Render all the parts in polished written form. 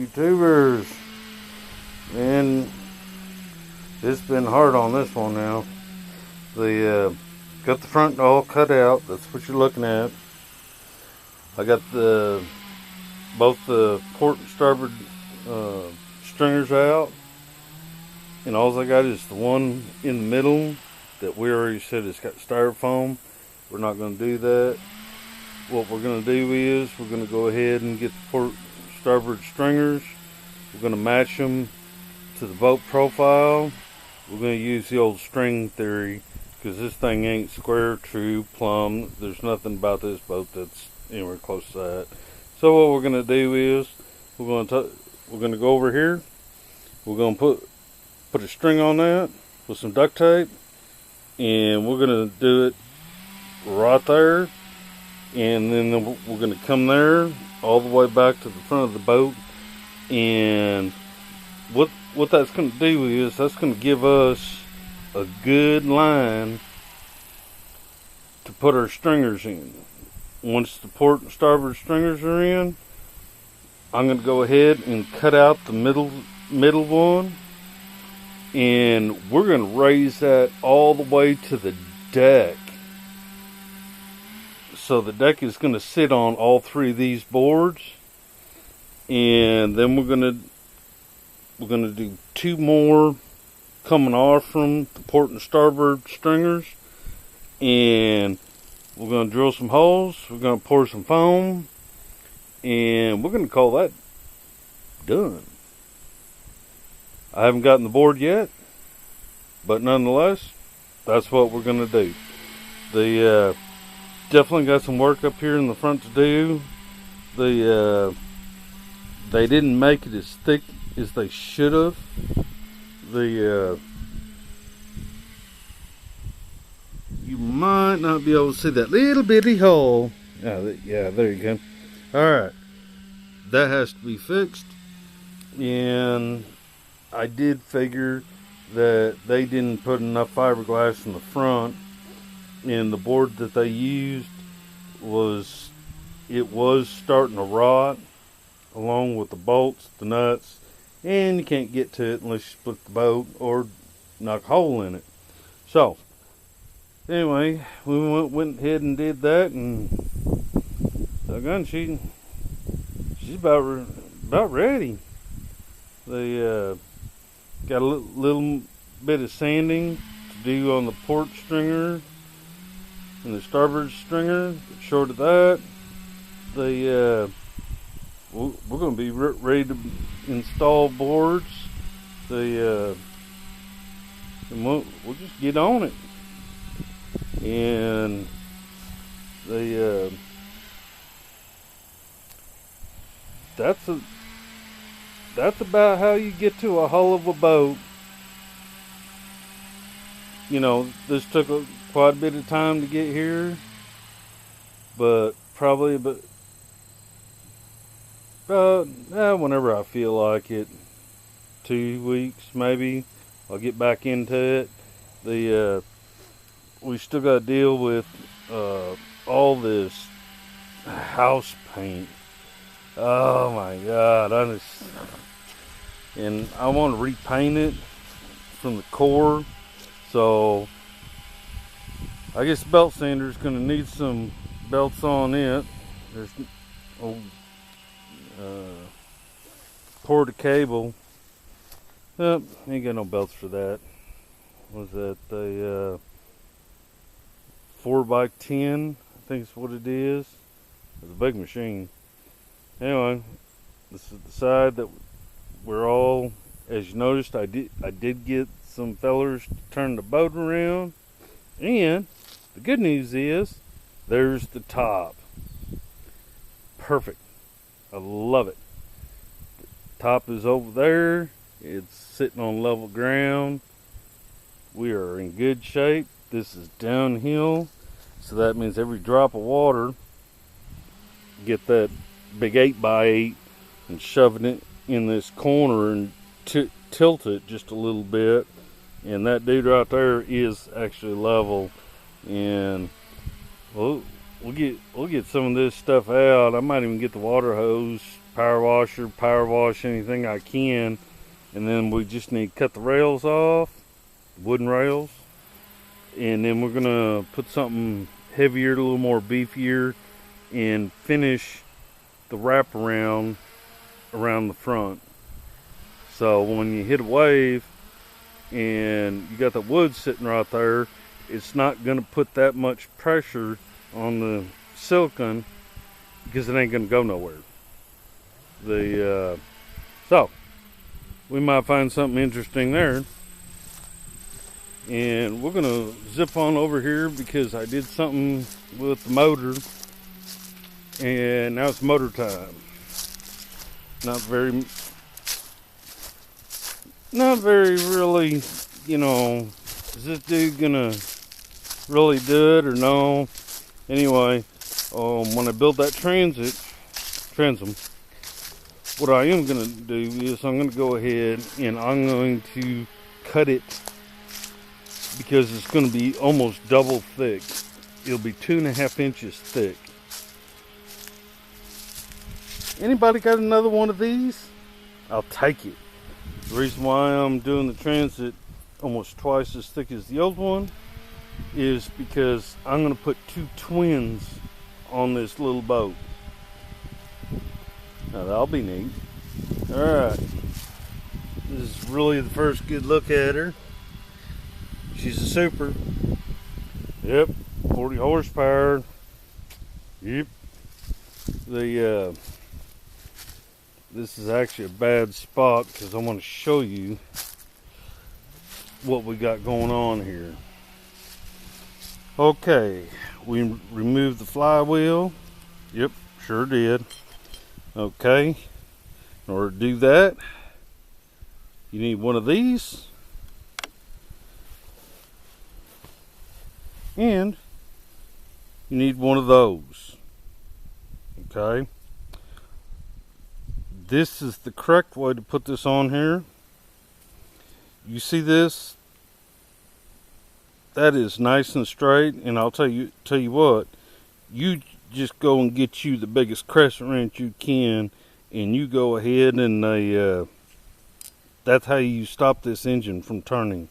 YouTubers? Man, it's been hard on this one now. Got the front all cut out. That's what you're looking at. I got both the port and starboard stringers out, and all I got is the one in the middle that we already said has got styrofoam. We're not going to do that. What we're going to do is we're going to go ahead and get the port starboard stringers. We're going to match them to the boat profile. We're going to use the old string theory, because this thing ain't square, true, plumb. There's nothing about this boat that's anywhere close to that. So what we're going to do is we're going to go over here. We're going to put a string on that with some duct tape, and we're going to do it right there, and then we're going to come there all the way back to the front of the boat. And what that's going to do is that's going to give us a good line to put our stringers in. Once the port and starboard stringers are in, I'm going to go ahead and cut out the middle one, and we're going to raise that all the way to the deck. So the deck is going to sit on all three of these boards, and then we're going to do two more coming off from the port and starboard stringers, and we're going to drill some holes. We're going to pour some foam, and we're going to call that done. I haven't gotten the board yet, but nonetheless, that's what we're going to do. Definitely got some work up here in the front to do. They didn't make it as thick as they should have. You might not be able to see that little bitty hole. Yeah, there you go. Alright, that has to be fixed. And I did figure that they didn't put enough fiberglass in the front, and the board that they used was starting to rot along with the bolts, the nuts, and you can't get to it unless you split the boat or knock a hole in it. So anyway, we went ahead and did that, and doggone, she's about ready. They got a little bit of sanding to do on the port stringer and the starboard stringer. Short of that, we're going to be ready to install boards. And we'll just get on it. And that's about how you get to a hull of a boat. You know, this took quite a bit of time to get here, but probably about whenever I feel like it, 2 weeks maybe, I'll get back into it. We still got to deal with all this house paint. Oh my God, and I want to repaint it from the core. So I guess the belt sander is going to need some belts on it. There's poured a cable. Ain't got no belts for that. Was that a 4x10? I think is what it is. It's a big machine. Anyway, this is the side that we're all, as you noticed, I did get some fellers to turn the boat around, and the good news is there's the top. Perfect. I love it. The top is over there. It's sitting on level ground. We are in good shape. This is downhill, so that means every drop of water, get that big 8x8 and shoving it in this corner and tilt it just a little bit, and that dude right there is actually level. And we'll get some of this stuff out. I might even get the water hose power wash anything I can, and then we just need to cut the rails off, wooden rails, and then we're gonna put something heavier, a little more beefier, and finish the wraparound around the front. So when you hit a wave and you got the wood sitting right there, it's not gonna put that much pressure on the silicone because it ain't gonna go nowhere. So we might find something interesting there. And we're gonna zip on over here because I did something with the motor, and now it's motor time. Not very really, you know, is this dude gonna really do it or no? Anyway, when I build that transom, what I am gonna do is I'm gonna go ahead and I'm going to cut it, because it's going to be almost double thick. It'll be 2.5 inches thick. Anybody got another one of these? I'll take it. The reason why I'm doing the transit almost twice as thick as the old one is because I'm going to put 2 twins on this little boat. Now that'll be neat. Alright. This is really the first good look at her. She's a super. Yep, 40 horsepower. Yep. This is actually a bad spot because I want to show you what we got going on here. Okay, we removed the flywheel. Yep, sure did. Okay, in order to do that, you need one of these. And you need one of those. Okay. This is the correct way to put this on here. You see this? That is nice and straight. And I'll tell you what. You just go and get you the biggest crescent wrench you can, and you go ahead and that's how you stop this engine from turning.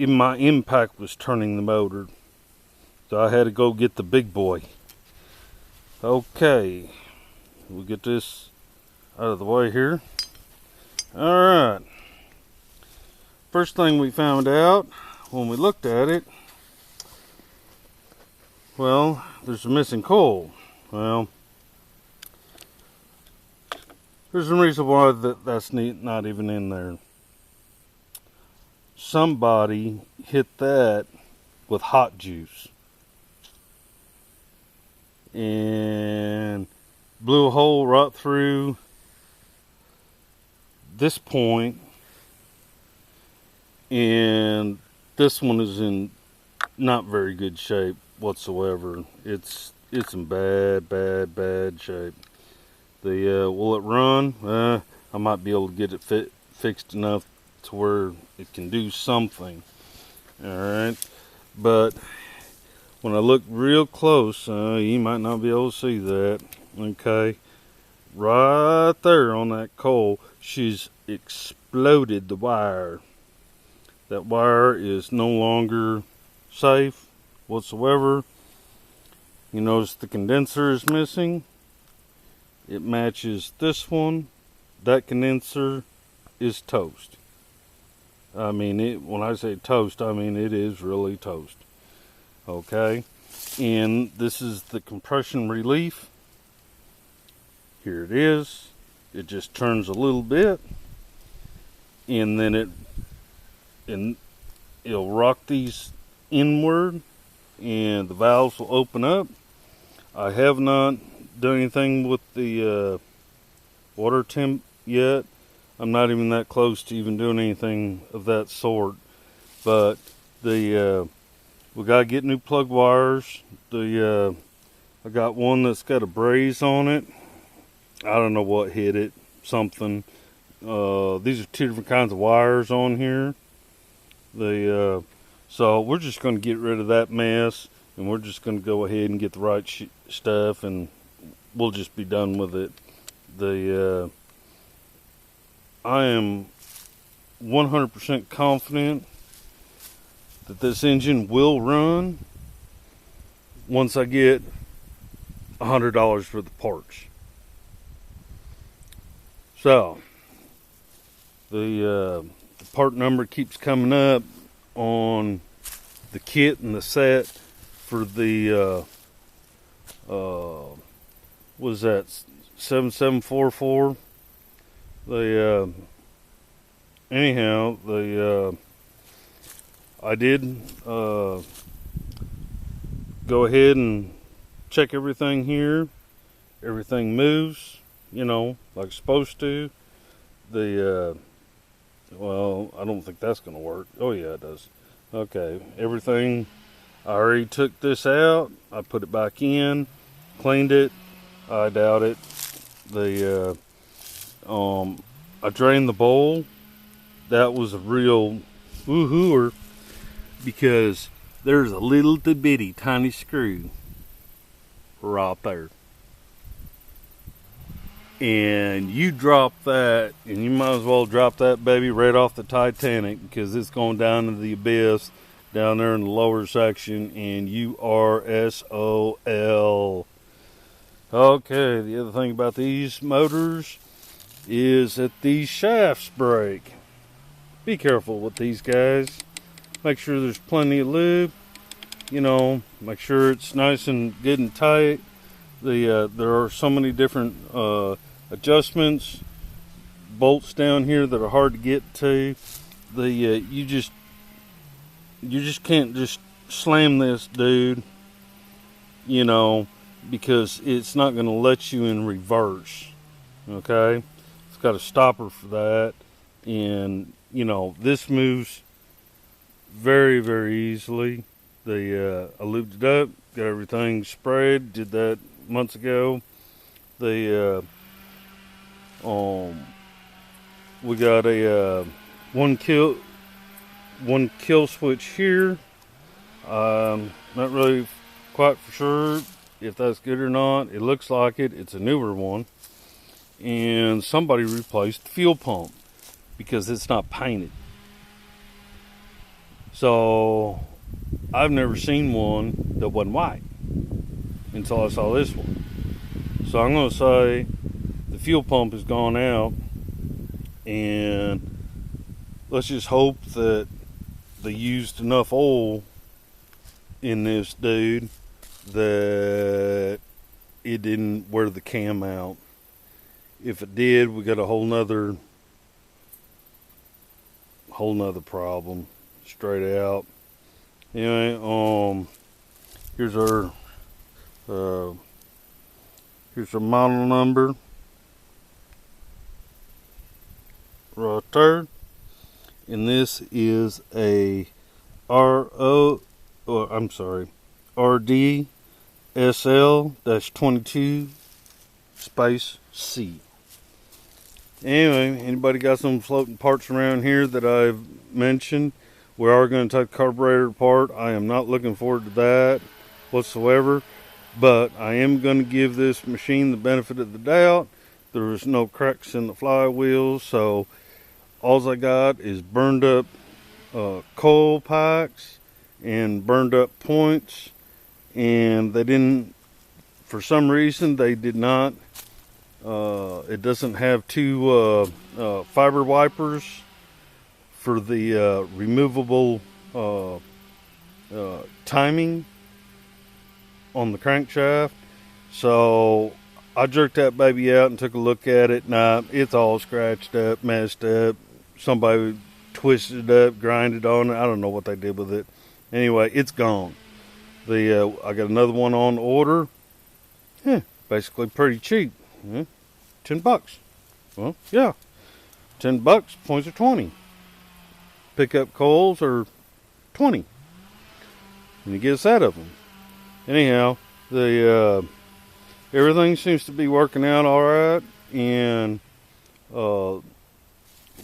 Even my impact was turning the motor, so I had to go get the big boy. Okay, we'll get this out of the way here. Alright, first thing we found out when we looked at it, well, there's a missing coil. Well, there's a reason why that's not even in there. Somebody hit that with hot juice and blew a hole right through this point, and this one is in not very good shape whatsoever. It's in bad shape. Will it run? I might be able to get it fixed enough to where it can do something. Alright, but when I look real close, you might not be able to see that. Okay, right there on that coil, she's exploded the wire. That wire is no longer safe whatsoever. You notice the condenser is missing. It matches this one. That condenser is toast. I mean, when I say toast, I mean it is really toast. Okay, and this is the compression relief. Here it is. It just turns a little bit, and then it'll rock these inward, and the valves will open up. I have not done anything with the water temp yet. I'm not even that close to even doing anything of that sort. But we gotta get new plug wires. I got one that's got a braze on it. I don't know what hit it. Something. These are 2 different kinds of wires on here. So we're just gonna get rid of that mess, and we're just gonna go ahead and get the right stuff, and we'll just be done with it. I am 100% confident that this engine will run once I get $100 for the parts. So the part number keeps coming up on the kit and the set for the was that 7744. Anyhow, I did go ahead and check everything here. Everything moves, you know, like it's supposed to. Well, I don't think that's gonna work. Oh yeah, it does. Okay, everything. I already took this out. I put it back in, cleaned it. I doubt it. I drained the bowl. That was a real woohooer because there's a little bitty tiny screw right there. And you drop that, and you might as well drop that baby right off the Titanic because it's going down into the abyss down there in the lower section, and you are SOL. Okay, the other thing about these motors is that these shafts break. Be careful with these guys. Make sure there's plenty of lube. You know, make sure it's nice and good and tight. There are so many different adjustments, bolts down here that are hard to get to. You just can't just slam this dude, you know, because it's not going to let you in reverse. Okay, it's got a stopper for that, and you know this moves very, very easily. I lubed it up, got everything sprayed. Did that months ago. We got a one kill switch here. Not really quite for sure if that's good or not. It looks like it. It's a newer one, and somebody replaced the fuel pump because it's not painted. So I've never seen one that wasn't white until I saw this one. So I'm going to say the fuel pump has gone out, and let's just hope that they used enough oil in this dude that it didn't wear the cam out. If it did, we got a whole nother problem straight out. Anyway, here's our model number right there, and this is a RDSL-22 space C. Anyway, anybody got some floating parts around here that I've mentioned? We are going to take the carburetor apart. I am not looking forward to that whatsoever, but I am going to give this machine the benefit of the doubt. There is no cracks in the flywheel, so all I got is burned up coil packs and burned up points, and they didn't, for some reason they did not, it doesn't have two fiber wipers for the removable timing on the crankshaft. So I jerked that baby out and took a look at it. Nah, it's all scratched up, messed up. Somebody twisted it up, grinded on it. I don't know what they did with it. Anyway, it's gone. I got another one on order. Basically pretty cheap. $10. Well, yeah, $10. Points are 20. Pickup coils are 20. And you get a set of them. Anyhow, everything seems to be working out all right, and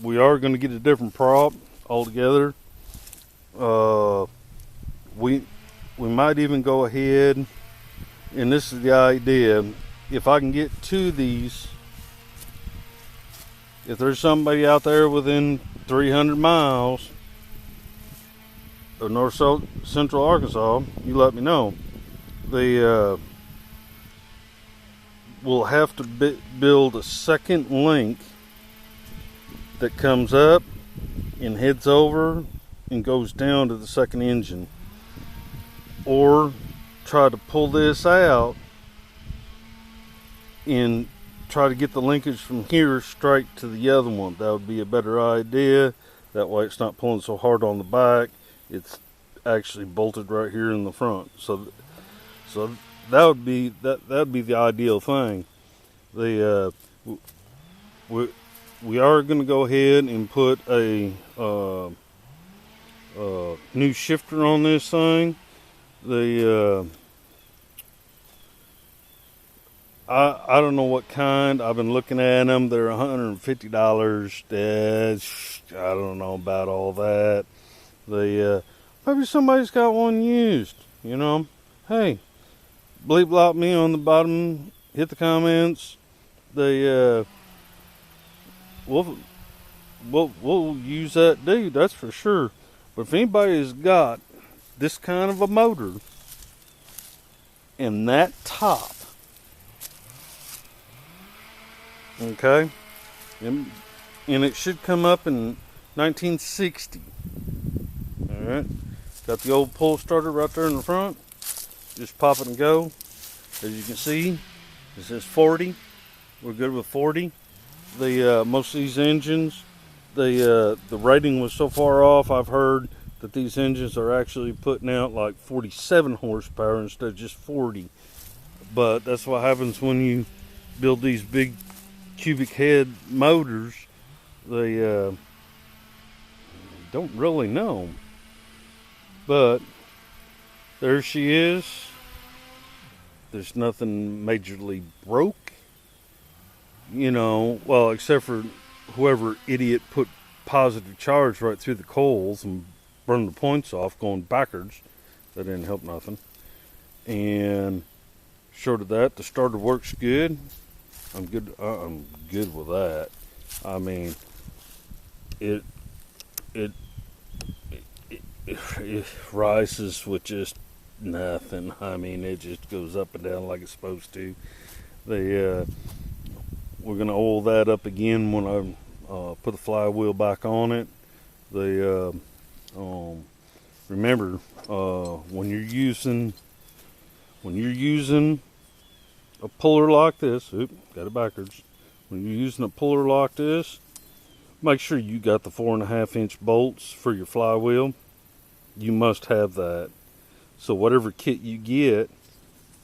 we are going to get a different prop altogether. We might even go ahead, and this is the idea. If I can get two of these if there's somebody out there within 300 miles of north central Arkansas, you let me know. We'll have to build a second link that comes up and heads over and goes down to the second engine, or try to pull this out and try to get the linkage from here straight to the other one. That would be a better idea. That way it's not pulling so hard on the back. It's actually bolted right here in the front. So that would be the ideal thing. We are going to go ahead and put a new shifter on this thing. I don't know what kind. I've been looking at them. They're $150. I don't know about all that. Maybe somebody's got one used. You know, hey, bleep blop me on the bottom. Hit the comments. We'll use that dude. That's for sure. But if anybody's got this kind of a motor and that top, okay, and it should come up in 1960. All right, got the old pull starter right there in the front. Just pop it and go. As you can see, it says 40. We're good with 40. Most of these engines, the rating was so far off. I've heard that these engines are actually putting out like 47 horsepower instead of just 40. But that's what happens when you build these big cubic head motors. They don't really know. But there she is. There's nothing majorly broke. You know, well, except for whoever idiot put positive charge right through the coils and burned the points off going backwards. That didn't help nothing. And short of that, the starter works good. I'm good with that. I mean, it rises with just nothing. I mean, it just goes up and down like it's supposed to. We're gonna oil that up again when I put the flywheel back on it. Remember, when you're using a puller like this, got it backwards. When you're using a puller like this, make sure you got the 4.5-inch bolts for your flywheel. You must have that. So whatever kit you get,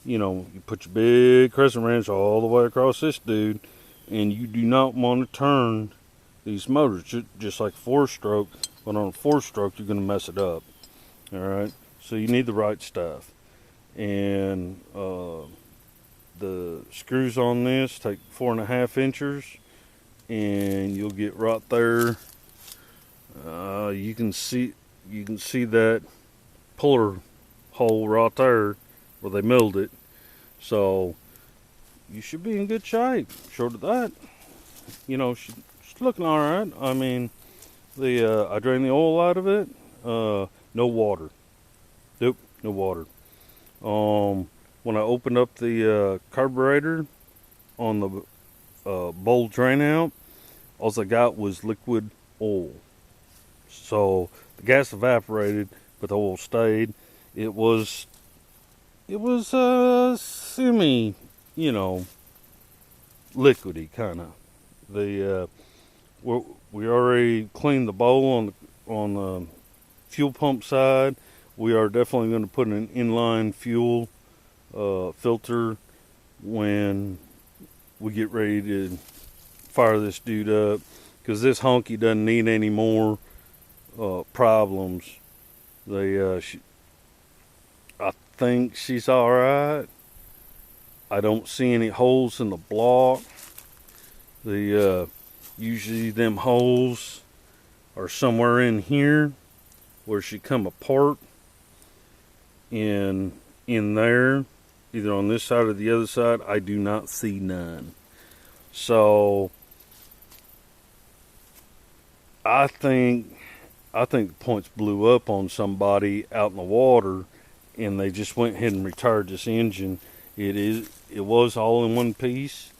you know, you put your big crescent wrench all the way across this dude, and you do not want to turn these motors just like 4-stroke, but on a 4-stroke you're going to mess it up. All right, so you need the right stuff. And the screws on this take 4.5 inches, and you'll get right there. You can see that puller hole right there where they milled it. So you should be in good shape. Short of that, you know, she's looking all right. I mean, I drained the oil out of it. No water. Nope, no water. When I opened up the carburetor on the bowl drain out, all I got was liquid oil. So the gas evaporated, but the oil stayed. It was semi, you know, liquidy kind of. We already cleaned the bowl on the fuel pump side. We are definitely going to put an inline fuel filter when we get ready to fire this dude up, because this honky doesn't need any more problems. I think she's all right. I don't see any holes in the block. Usually them holes are somewhere in here where she come apart, in there, either on this side or the other side. I do not see none. So I think the points blew up on somebody out in the water, and they just went ahead and retired this engine. It was all in one piece,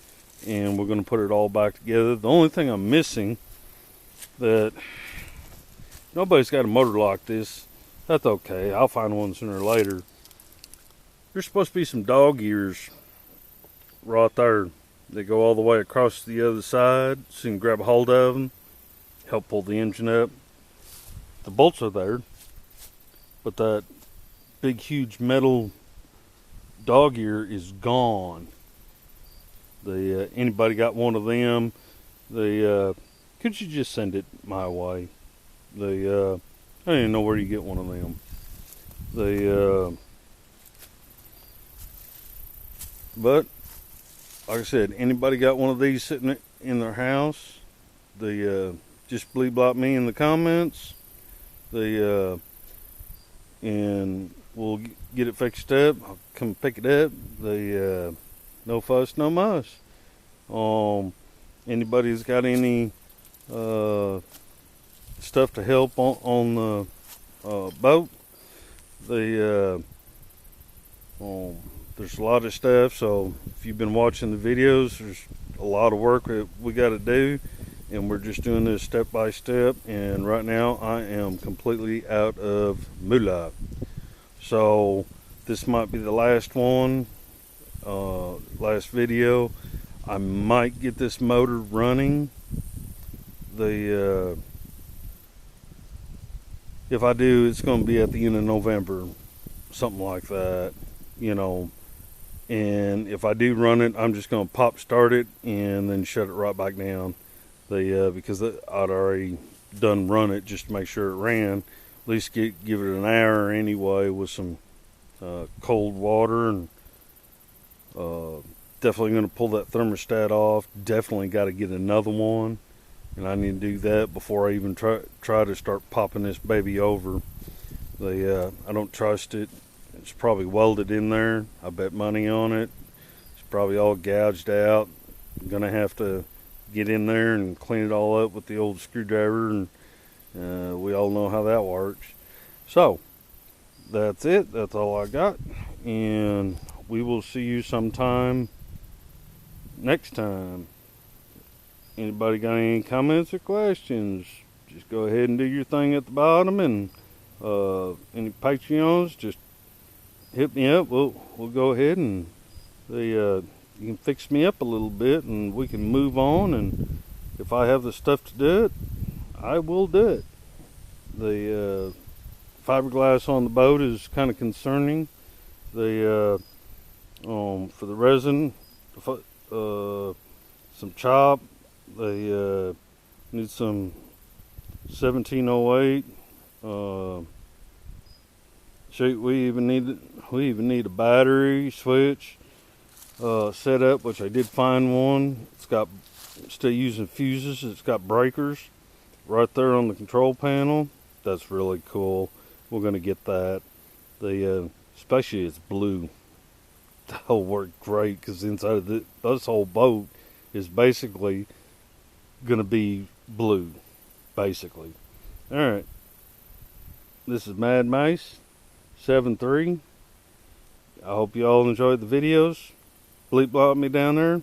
and we're going to put it all back together. The only thing I'm missing, that nobody's got a motor like this. That's okay. I'll find one sooner or later. There's supposed to be some dog ears right there. They go all the way across the other side, so you can grab a hold of them, help pull the engine up. The bolts are there, but that big, huge metal dog ear is gone. Anybody got one of them? Could you just send it my way? I don't even know where you get one of them. But like I said, anybody got one of these sitting in their house? Just bleep blop me in the comments. And we'll get it fixed up. I'll come pick it up. No fuss, no muss. Anybody's got any stuff to help on the boat? There's a lot of stuff, so if you've been watching the videos, there's a lot of work that we got to do, and we're just doing this step by step. And right now I am completely out of moolah, so this might be the last one, last video. I might get this motor running. If I do, it's going to be at the end of November, something like that, you know. And if I do run it, I'm just going to pop start it and then shut it right back down. Because I'd already done run it just to make sure it ran. At least give it an hour anyway with some cold water, and definitely going to pull that thermostat off. Definitely got to get another one, and I need to do that before I even try to start popping this baby over. I don't trust it. It's probably welded in there. I bet money on it. It's probably all gouged out. I'm gonna have to get in there and clean it all up with the old screwdriver, and we all know how that works. So that's it. That's all I got, and we will see you sometime next time. Anybody got any comments or questions? Just go ahead and do your thing at the bottom, and any Patreons, just hit me up. We'll go ahead and you can fix me up a little bit, and we can move on. And if I have the stuff to do it, I will do it. The fiberglass on the boat is kind of concerning. For the resin, some chop. They need some 1708. We even need a battery switch set up, which I did find one. It's got, still using fuses. It's got breakers right there on the control panel. That's really cool. We're gonna get that. Especially it's blue. That'll work great, because inside of this whole boat is basically gonna be blue, basically. All right. This is Mad Mice 73. I hope you all enjoyed the videos. Bleep blop me down there,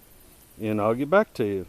and I'll get back to you.